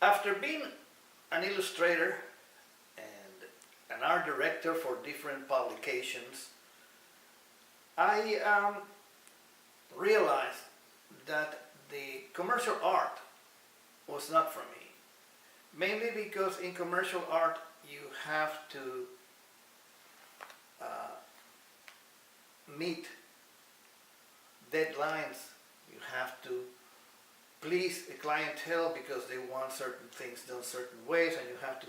After being an illustrator and an art director for different publications, I realized that the commercial art was not for me. Mainly because in commercial art you have to meet deadlines, you have to please a clientele because they want certain things done certain ways, and you have to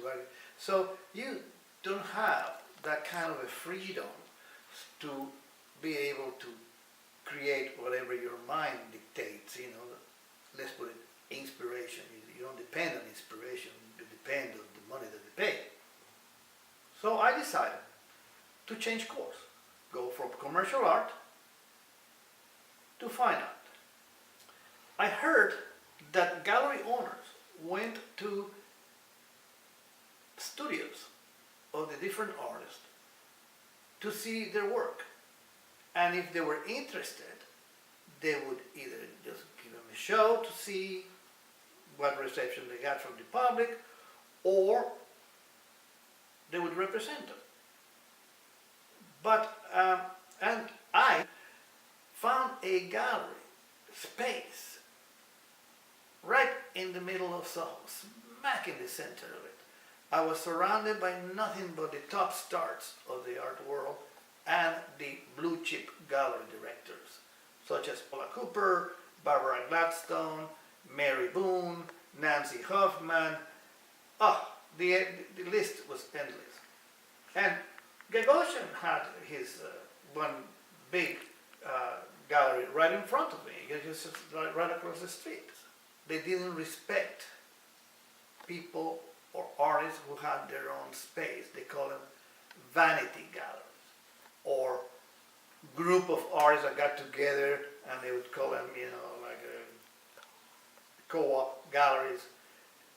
so you don't have that kind of a freedom to be able to create whatever your mind dictates. Let's put it, inspiration. You don't depend on inspiration, you depend on the money that they pay. So I decided to change course, go from commercial art to fine art. I heard that gallery owners went to studios of the different artists to see their work. And if they were interested, they would either just give them a show to see what reception they got from the public, or they would represent them. But, and I found a gallery space right in the middle of Soho, smack in the center of it. I was surrounded by nothing but the top stars of the art world and the blue chip gallery directors, such as Paula Cooper, Barbara Gladstone, Mary Boone, Nancy Hoffman. The list was endless. And Gagosian had his one big gallery right in front of me, just right across the street. They didn't respect people or artists who had their own space. They call them vanity galleries, or group of artists that got together, and they would call them, like co-op galleries,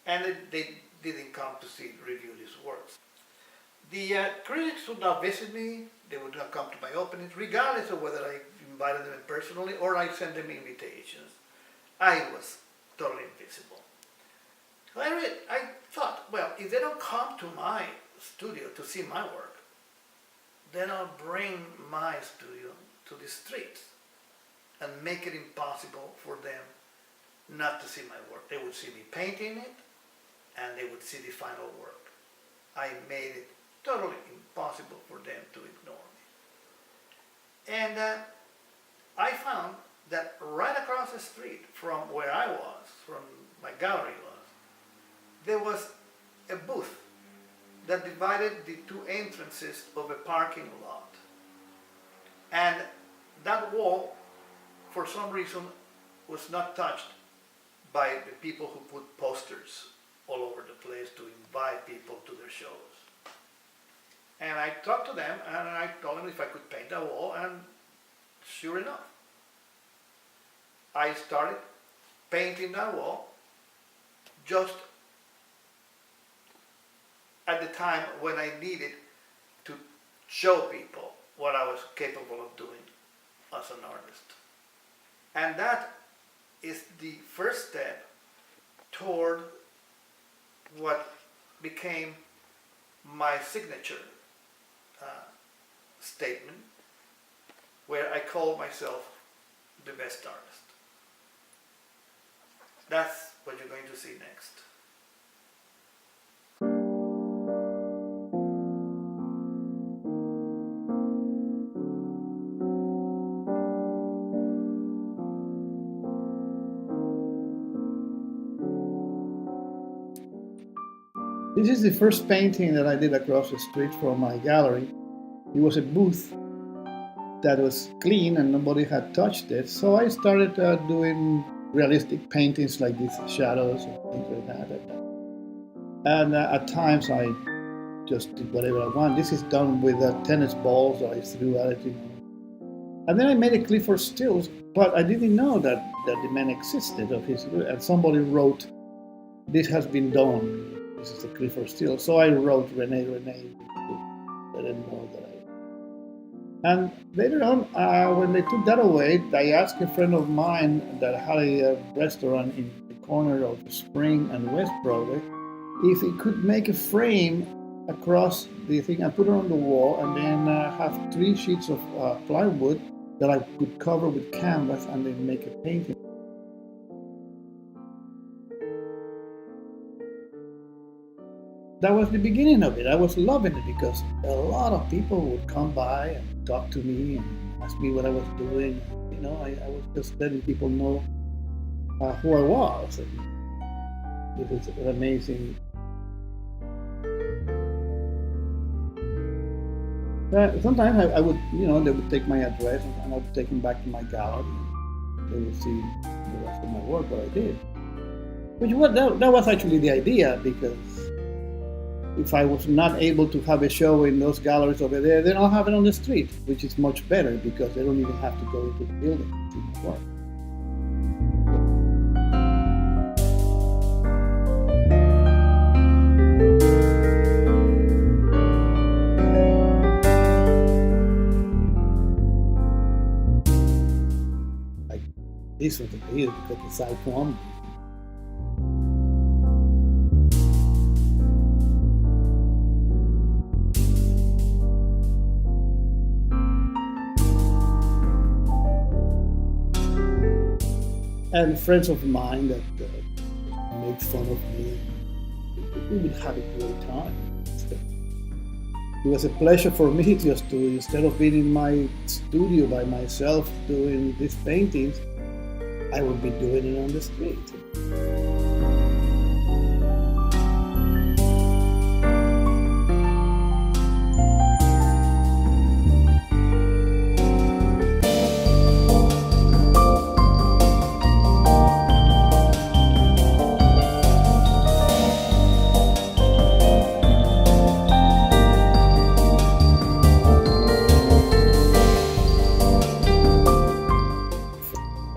and they didn't come to review these works. The critics would not visit me, they would not come to my openings, regardless of whether I invited them personally or I sent them invitations. I was totally invisible. So I thought, well, if they don't come to my studio to see my work, then I'll bring my studio to the streets and make it impossible for them not to see my work. They would see me painting it, and they would see the final work. I made it totally impossible for them to ignore me. And I found that right across the street from where I was, from my gallery was, there was a booth that divided the two entrances of a parking lot. And that wall, for some reason, was not touched by the people who put posters all over the place to invite people to their shows. And I talked to them, and I told them if I could paint that wall, and sure enough, I started painting that wall just at the time when I needed to show people what I was capable of doing as an artist. And that is the first step toward what became my signature statement, where I call myself the best artist. That's what you're going to see next. This is the first painting that I did across the street from my gallery. It was a booth that was clean and nobody had touched it. So I started doing realistic paintings like these shadows and things like that. And at times I just did whatever I want. This is done with tennis balls that I threw at it. And then I made a Clifford stills, but I didn't know that the man existed of his. And somebody wrote, "This has been done. This is the Clifford still." So I wrote Rene. I didn't know that. And later on, when they took that away, I asked a friend of mine that had a restaurant in the corner of Spring and West Broadway, if he could make a frame across the thing and put it on the wall, and then have 3 sheets of plywood that I could cover with canvas and then make a painting. That was the beginning of it. I was loving it because a lot of people would come by and talk to me and ask me what I was doing. You know, I was just letting people know who I was. And it was an amazing. Sometimes I would, you know, they would take my address and I would take them back to my gallery. And they would see the rest of my work, what I did. That was actually the idea, because if I was not able to have a show in those galleries over there, then I'll have it on the street, which is much better because they don't even have to go into the building to see my work. Like this was the video because it's sitcom. And friends of mine that made fun of me, we would have a great time. It was a pleasure for me just to, instead of being in my studio by myself doing these paintings, I would be doing it on the street.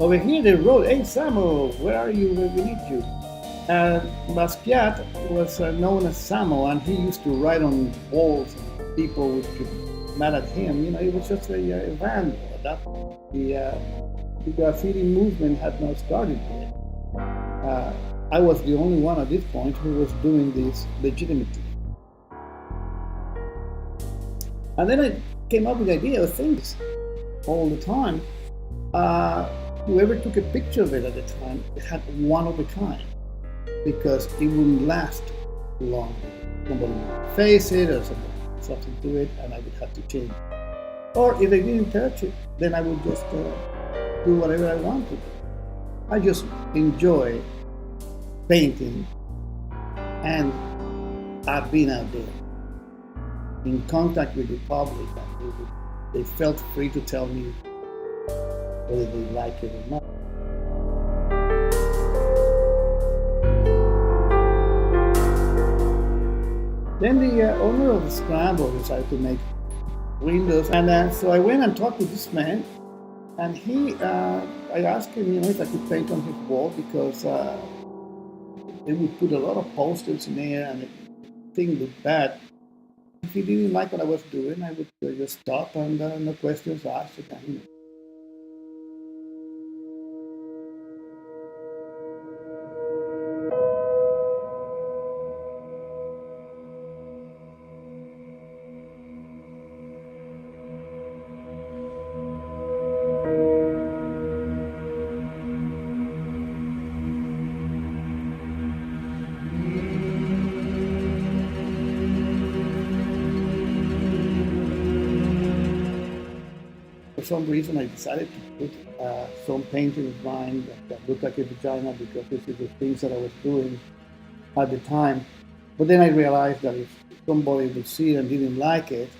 Over here they wrote, "Hey Samo, where are you? We need you." Basquiat was known as Samo, and he used to write on walls, and people would get mad at him. You know, he was just a vandal at that point. The graffiti movement had not started yet. I was the only one at this point who was doing this legitimately. And then I came up with the idea of things all the time. Whoever took a picture of it at the time, it had one of a kind, because it wouldn't last long. Somebody would face it or something to it, and I would have to change it. Or if they didn't touch it, then I would just do whatever I wanted to do. I just enjoy painting, and I've been out there in contact with the public, and they felt free to tell me whether they like it or not. Then the owner of the Scramble decided to make windows, and so I went and talked with this man, and I asked him, you know, if I could paint on his wall, because they would put a lot of posters in there, and the thing looked bad. If he didn't like what I was doing, I would just stop and no questions asked. You know. For some reason, I decided to put some painting of mine that looked like a vagina, because this is the things that I was doing at the time. But then I realized that if somebody would see it and didn't like it,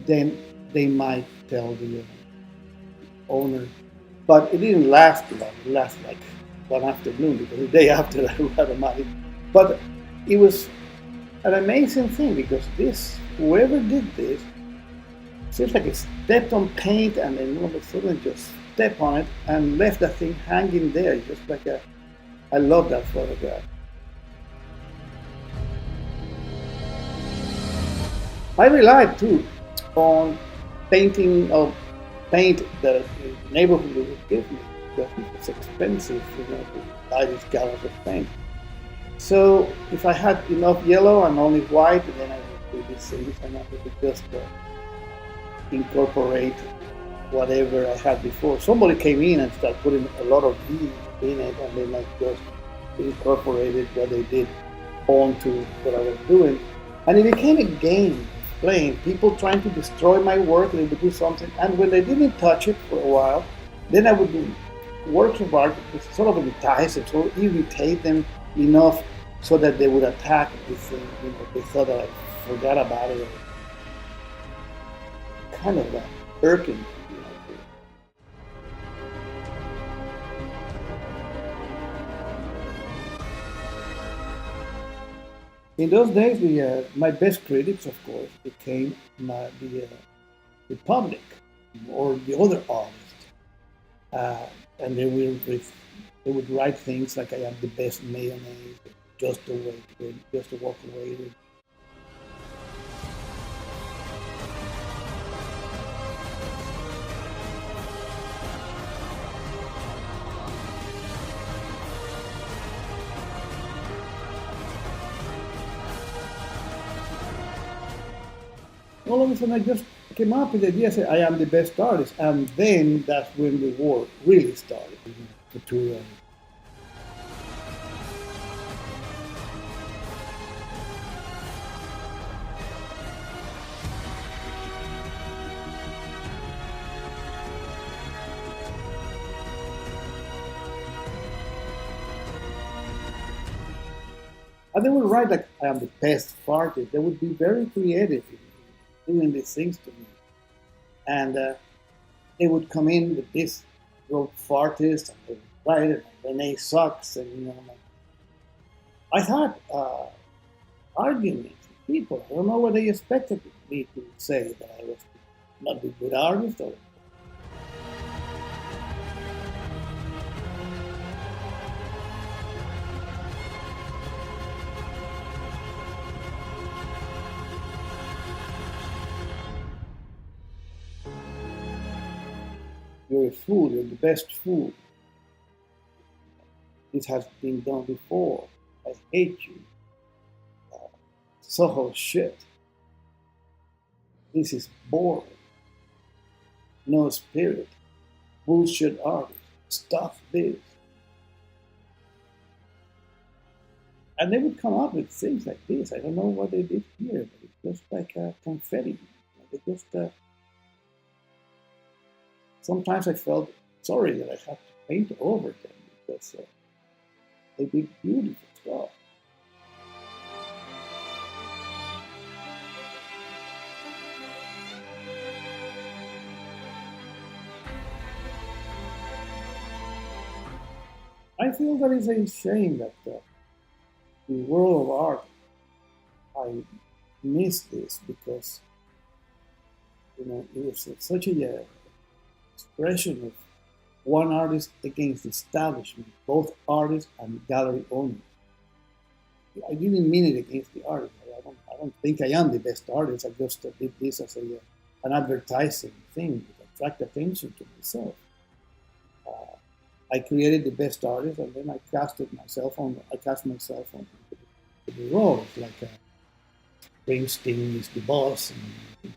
then they might tell the owner. But it didn't last long. It lasted like one afternoon, because the day after I had a money. But it was an amazing thing, because whoever did this, seems like it stepped on paint, and then all of a sudden just stepped on it and left that thing hanging there, just like I love that photograph. I relied too on paint that the neighborhood would give me. because it was expensive, to buy these gallons of paint. So if I had enough yellow and only white, then I would do these things, and I would just incorporate whatever I had before. Somebody came in and started putting a lot of V in it, and then I just incorporated what they did onto what I was doing. And it became a game playing, people trying to destroy my work. They would do something, and when they didn't touch it for a while, then I would do works of art to sort of entice them, so irritate them enough so that they would attack the thing. They thought that I forgot about it. Kind of irking. In those days, my best critics, of course, became the public or the other artists, and they would write things like, "I am the best mayonnaise," just to walk away. All of a sudden, I just came up with the idea, said, "I am the best artist," and then that's when the war really started. And they would write like, "I am the best artist." They would be very creative in doing these things to me. And they would come in with this wrote artist, and they would write it, and Rene sucks, and I had arguments with people. I don't know what they expected me to say, that I was not a good artist, or you're a fool, you're the best fool. This has been done before. I hate you. Soho shit. This is boring. No spirit. Bullshit artist. Stuff this. And they would come up with things like this. I don't know what they did here, but it's just like confetti. They just. Sometimes I felt sorry that I had to paint over them, because they did beautiful stuff. I feel that it's a shame that the world of art, I miss this, because it was such a expression of one artist against the establishment, both artists and gallery owners. I didn't mean it against the artist. I don't think I am the best artist. I just did this as an advertising thing to attract attention to myself. I created the best artist, and then I cast myself on the role. It's like Springsteen is the boss, and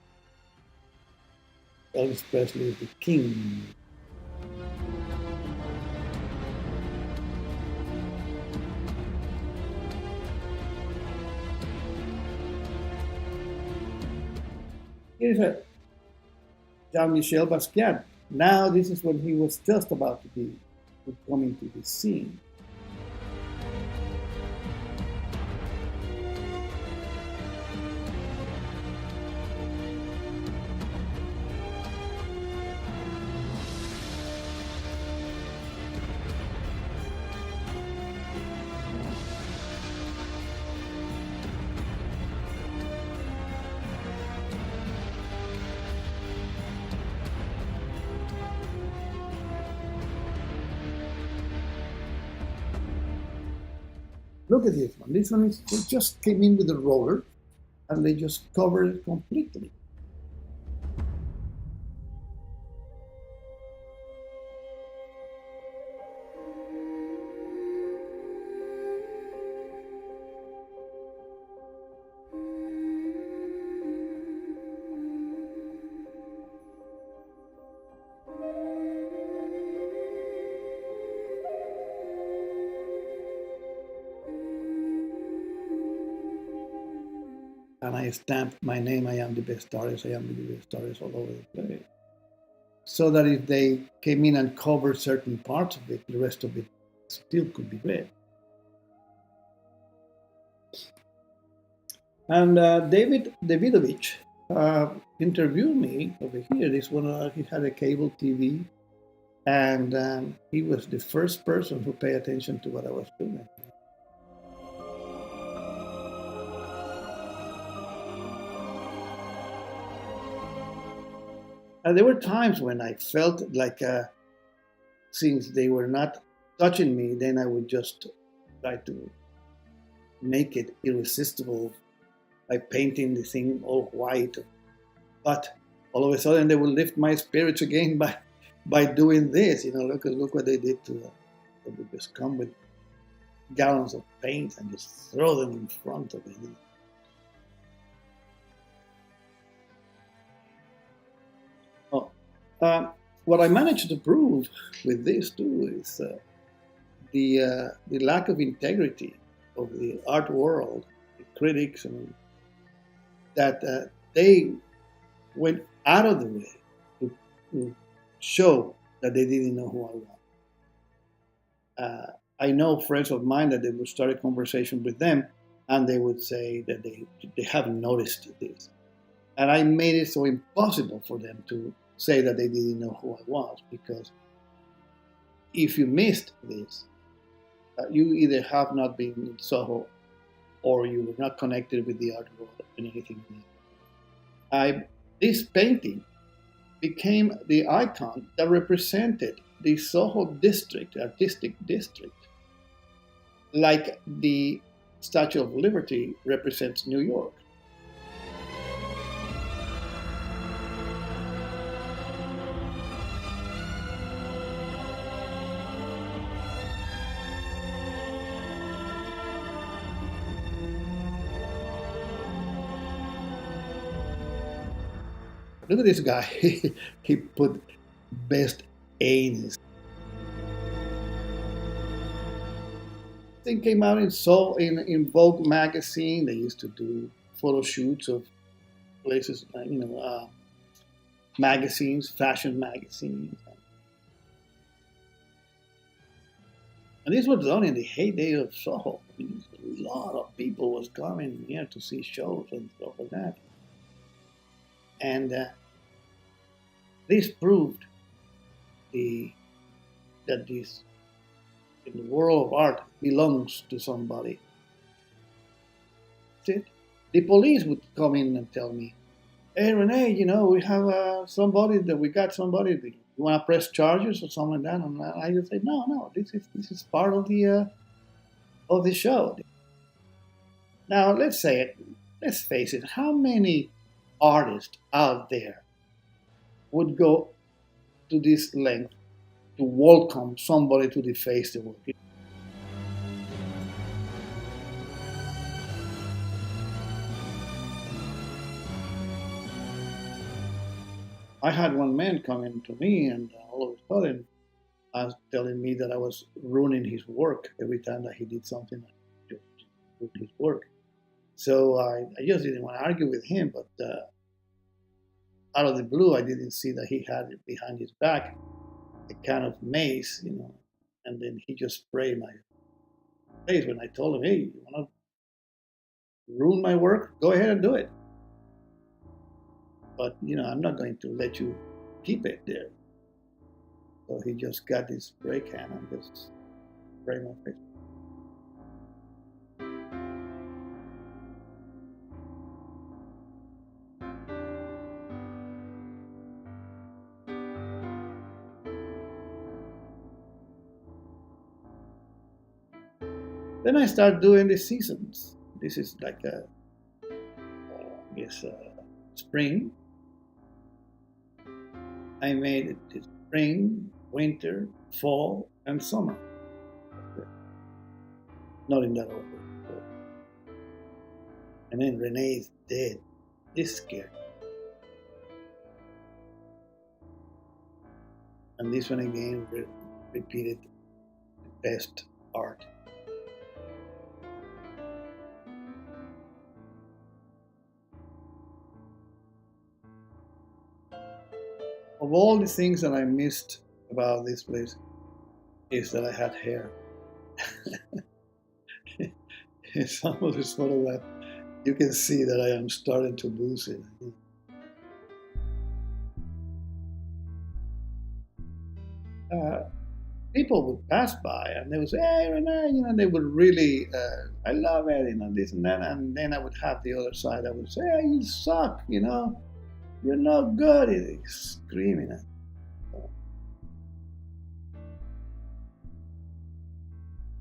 Elvis Presley is the king. Here's Jean-Michel Basquiat. Now this is when he was just about to come into the scene. Look at this one. This one they just came in with a roller, and they just covered it completely. and I stamped my name. I am the best artist. I am the best artist all over the place. So that if they came in and covered certain parts of it, the rest of it still could be read. And David Davidovich interviewed me over here. This one, he had a cable TV, and he was the first person who paid attention to what I was doing. And there were times when I felt like, since they were not touching me, then I would just try to make it irresistible by painting the thing all white. But all of a sudden, they would lift my spirits again by doing this. Look what they did to them. They would just come with gallons of paint and just throw them in front of it. What I managed to prove with this too is the lack of integrity of the art world, the critics, and that they went out of the way to show that they didn't know who I was. I know friends of mine that they would start a conversation with them, and they would say that they haven't noticed this, and I made it so impossible for them to say that they didn't know who I was, because if you missed this, you either have not been in Soho or you were not connected with the art world and anything. This painting became the icon that represented the Soho district, artistic district, like the Statue of Liberty represents New York. Look at this guy. He put best anus. Thing came out in Vogue magazine. They used to do photo shoots of places, magazines, fashion magazines. And this was done in the heyday of Soho. I mean, a lot of people was coming here to see shows and stuff like that. And this proved that this, in the world of art, belongs to somebody. That's it. The police would come in and tell me, "Hey, Rene, we have somebody that we got somebody. You want to press charges or something like that?" And I just say, "No, this is part of the show." Now let's face it. How many artists out there would go to this length to welcome somebody to deface the work? I had one man come in to me, and all of a sudden, was telling me that I was ruining his work every time that he did something to ruin his work. So I just didn't want to argue with him, but out of the blue, I didn't see that he had behind his back a kind of mace, and then he just sprayed my face. When I told him, "Hey, you want to ruin my work? Go ahead and do it. But, I'm not going to let you keep it there." So he just got this spray can and just sprayed my face. Then I start doing the seasons. This is like spring. I made it this spring, winter, fall, and summer. Not in that order. And then Rene is dead. This scared me. And this one again repeated the best art. Of all the things that I missed about this place is that I had hair. In some of this photograph, you can see that I am starting to lose it. People would pass by and they would say, "Hey, Rene," they would really, "I love it," this and that. And then I would have the other side. I would say, "Hey, you suck, you're not good," screaming at me.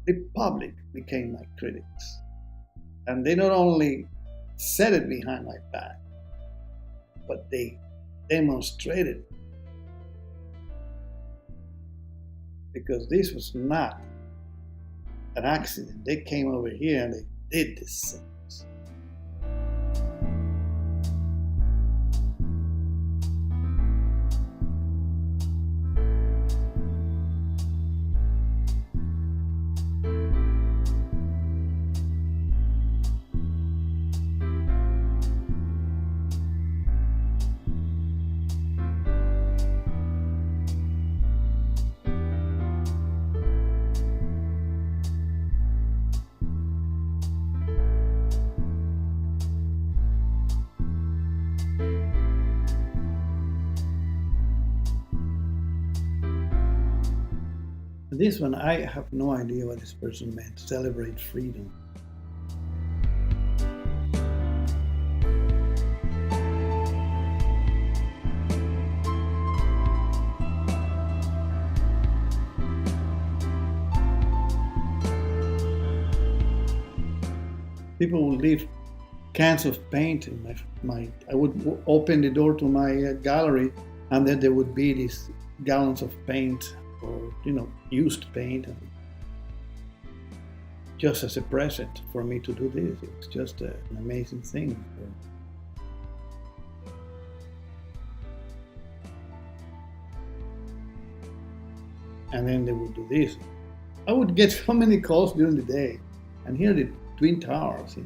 The public became my critics. And they not only said it behind my back, but they demonstrated, because this was not an accident. They came over here and they did this things. This one, I have no idea what this person meant. Celebrate freedom. People would leave cans of paint in I would open the door to my gallery, and then there would be these gallons of paint, or used paint, and just as a present for me to do this. It's just an amazing thing. And then they would do this. I would get so many calls during the day, and here the Twin Towers,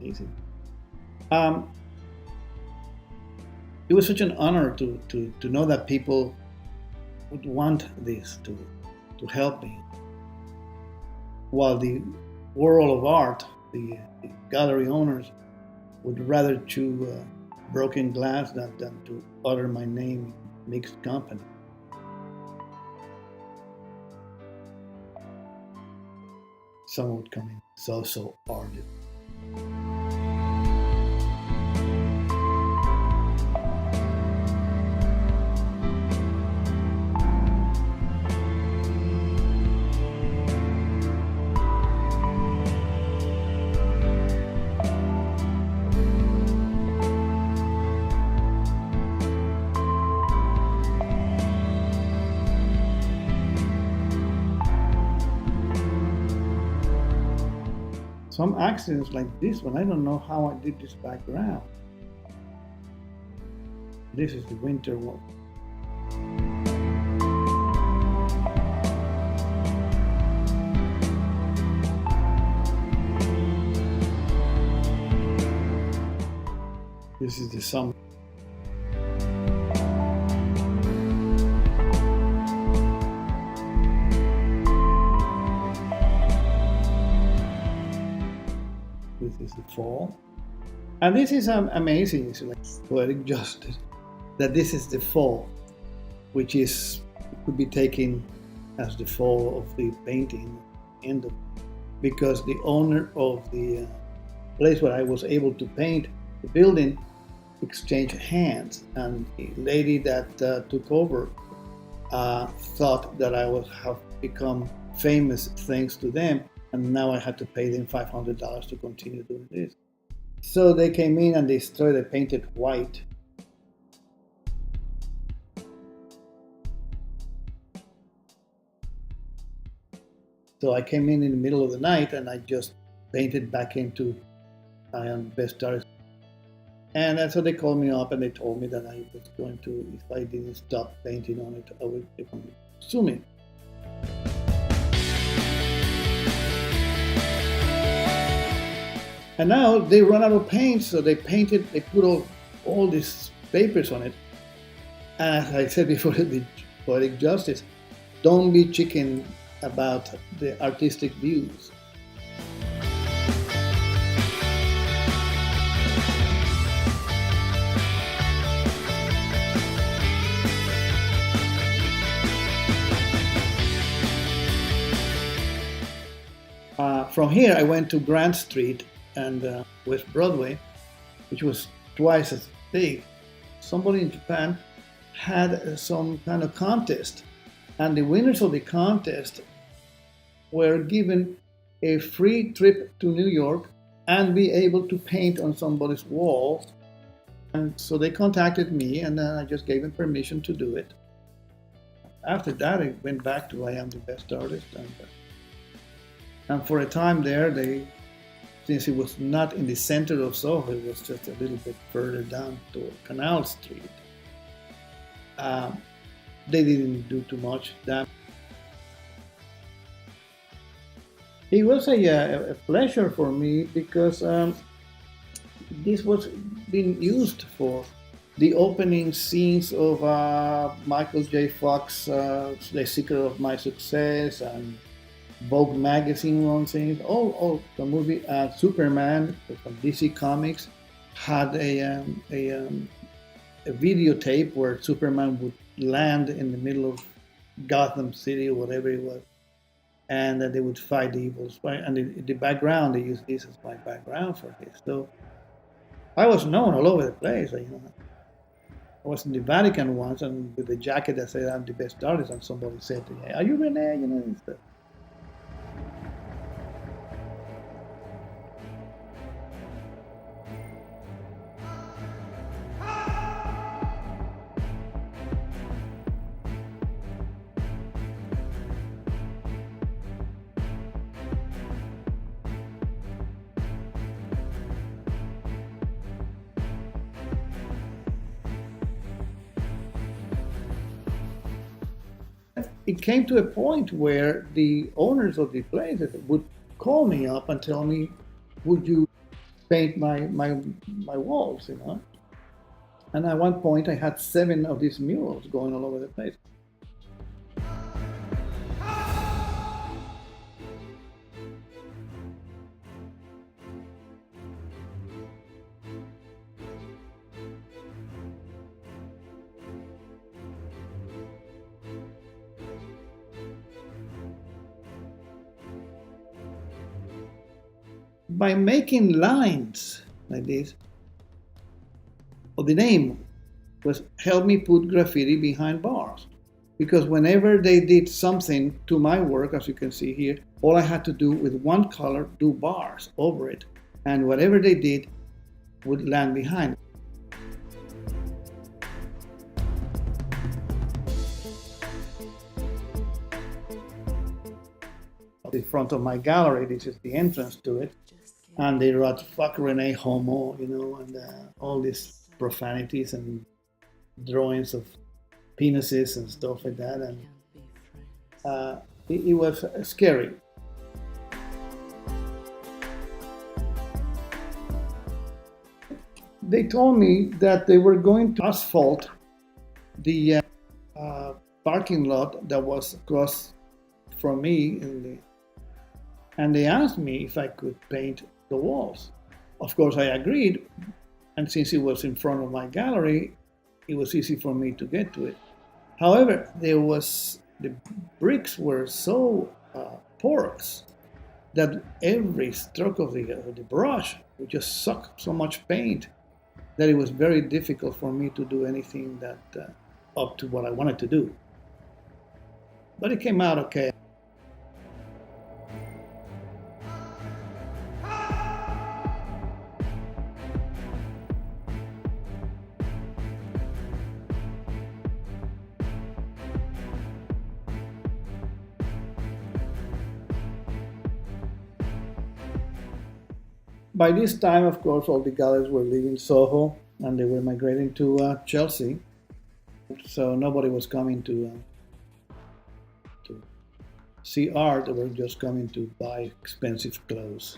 amazing. It was such an honor to know that people would want this to help me, while the world of art, the gallery owners, would rather chew broken glass than to utter my name in mixed company. Someone would come in, so ardent. Some accidents like this one, I don't know how I did this background. This is the winter one. This is the summer. This is the fall. And this is amazing. It's like poetic justice that this is the fall, which could be taken as the fall of the painting end of, because the owner of the place where I was able to paint the building exchanged hands, and the lady that took over thought that I would have become famous thanks to them, and now I had to pay them $500 to continue doing this. So they came in and they started painted white. So I came in the middle of the night and I just painted back into I am best artist. And so they called me up and they told me that I was going to, if I didn't stop painting on it, I would become assuming. And now they run out of paint, so they put all these papers on it. And as I said before, the poetic justice, don't be chicken about the artistic views. From here, I went to Grant Street and West Broadway, which was twice as big. Somebody in Japan had some kind of contest, and the winners of the contest were given a free trip to New York and be able to paint on somebody's wall. And so they contacted me, and then I just gave them permission to do it. After that, I went back to I Am the Best Artist. And for a time there, since it was not in the center of Soho, it was just a little bit further down to Canal Street. They didn't do too much. It was a pleasure for me because this was being used for the opening scenes of Michael J. Fox, The Secret of My Success, and Vogue magazine one thing. Oh, the movie Superman from DC Comics had a videotape where Superman would land in the middle of Gotham City or whatever it was, and they would fight the evils. And in the background, they used this as my background for this. So I was known all over the place. I was in the Vatican once, and with the jacket that said I'm the best artist, and somebody said, "Hey, are you Rene?" It came to a point where the owners of the places would call me up and tell me, "Would you paint my walls?" And at one point, I had 7 of these murals going all over the place. By making lines like this, or the name was help me put graffiti behind bars. Because whenever they did something to my work, as you can see here, all I had to do with one color, do bars over it. And whatever they did would land behind. The front of my gallery, this is the entrance to it. And they wrote "fuck Rene homo," and all these profanities and drawings of penises and stuff like that. And it was scary. They told me that they were going to asphalt the parking lot that was across from me, and they asked me if I could paint the walls. Of course, I agreed, and since it was in front of my gallery, it was easy for me to get to it. However, the bricks were so porous that every stroke of the brush would just suck so much paint that it was very difficult for me to do anything that up to what I wanted to do. But it came out okay. By this time, of course, all the galleries were leaving Soho and they were migrating to Chelsea. So nobody was coming to see art. They were just coming to buy expensive clothes.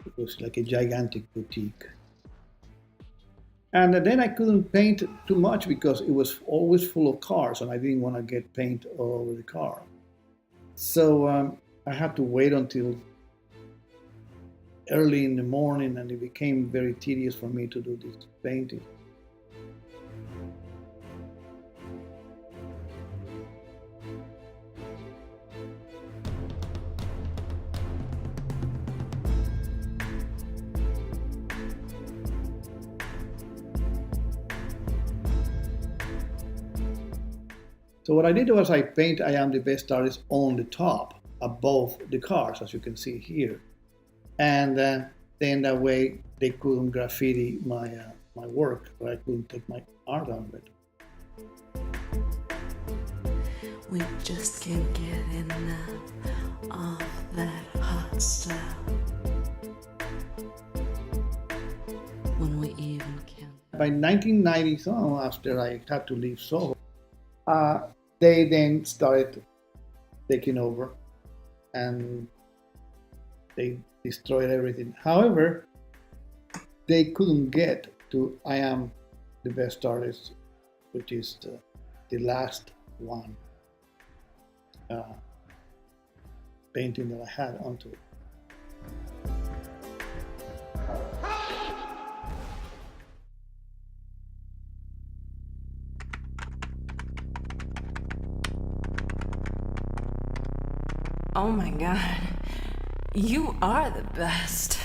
It was like a gigantic boutique. And then I couldn't paint too much because it was always full of cars, and I didn't want to get paint all over the car. So I had to wait until early in the morning, and it became very tedious for me to do this painting. So what I did was I paint I am the best artist on the top, above the cars, as you can see here. And then that way they couldn't graffiti my work, or I couldn't take my art on it. We just can't get enough of that hot stuff. When we even can. By 1990, so after I had to leave Soho, they then started taking over, and they destroyed everything. However, they couldn't get to I am the best artist, which is the last one painting that I had onto it. Oh my God, you are the best.